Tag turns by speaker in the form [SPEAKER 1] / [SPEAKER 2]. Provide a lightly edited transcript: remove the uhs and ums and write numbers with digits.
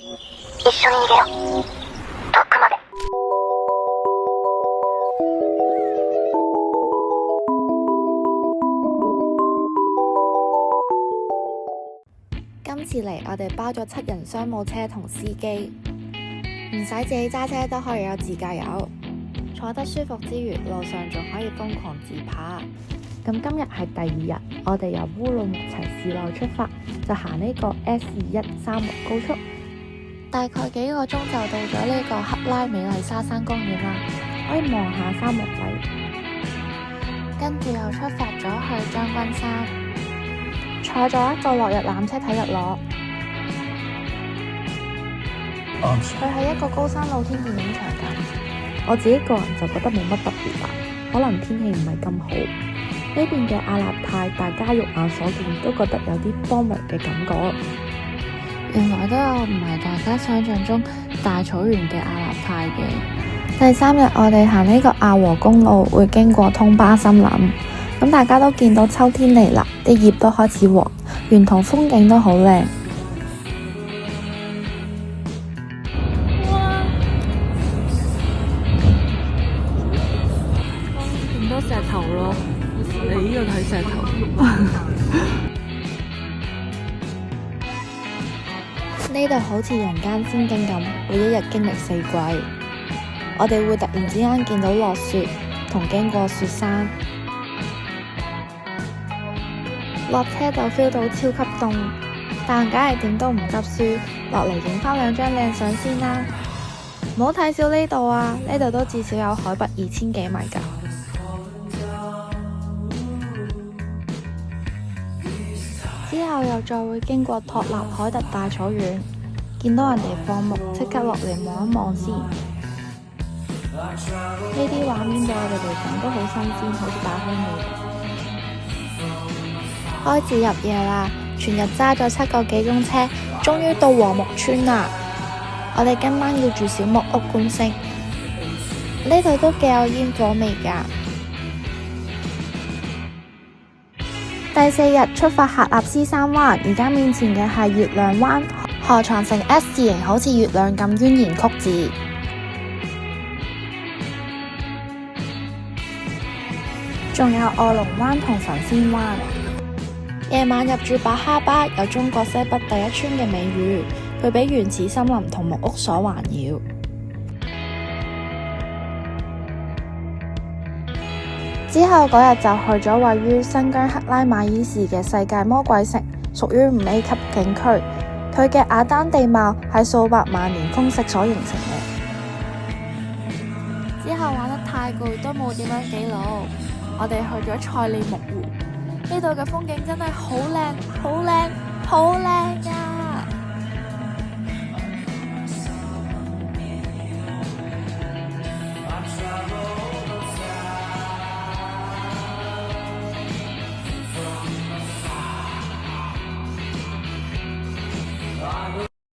[SPEAKER 1] 一緒に逃げよ。遠くまで。
[SPEAKER 2] 今次嚟我哋包咗7人商務車同司機，唔使自己揸車都可以有自駕遊，坐得舒服之餘，路上仲可以瘋狂自拍。咁今日係第2日，我哋由烏魯木齊市內出發，就行呢個 S21沙漠高速，大概幾個鐘就到咗呢個克拉美麗沙山公園啦，可以望下沙漠仔。跟住又出發咗去將軍山，坐咗一個落日纜車睇日落。佢係一個高山露天電影場咁，我自己個人就覺得冇乜特別啦，可能天氣唔係咁好。呢邊嘅阿納泰，大家肉眼所見都覺得有啲荒蕪嘅感覺。原來都有唔係大家想象中大草原嘅阿納泰嘅。第3日我哋行呢個亞和公路，會經過通巴森林。咁大家都見到秋天嚟啦，啲葉都開始黃，沿途風景都好靚。
[SPEAKER 3] 咁多石頭咯，你呢度睇石頭。
[SPEAKER 2] 呢度好似人間仙境咁，會一日經歷4季。我哋會突然之間見到落雪，同經過雪山。落車就 feel 到超級凍，但梗係點都唔執輸，落嚟影返2張靚相先啦。唔好睇小呢度啊，呢度都至少有海拔2000幾米㗎。之後又再會經過托納海特大草原，見到人哋放牧，即刻落嚟望一望先。呢啲畫面對我哋嚟講都好新鮮，好似打開味。開始入夜啦，全日揸咗7個幾鐘車，終於到和木村啦。我哋今晚要住小木屋觀星，呢度都幾有煙火味㗎。第4日出發喀納斯山灣，而家面前嘅係月亮灣，河床呈 S 字形，好似月亮咁蜿蜒曲折。仲有臥龍灣同神仙灣。夜晚入住巴哈巴，有中國西北第1村嘅美譽，佢俾原始森林同木屋所環繞。之後嗰日就去咗位於新疆克拉瑪依市嘅世界魔鬼城，屬於5A 級景區。佢嘅雅丹地貌係數百萬年風蝕所形成嘅。之後玩得太攰，都冇點樣記錄。我哋去咗賽里木湖，呢度嘅風景真係好靚，好靚，好靚啊！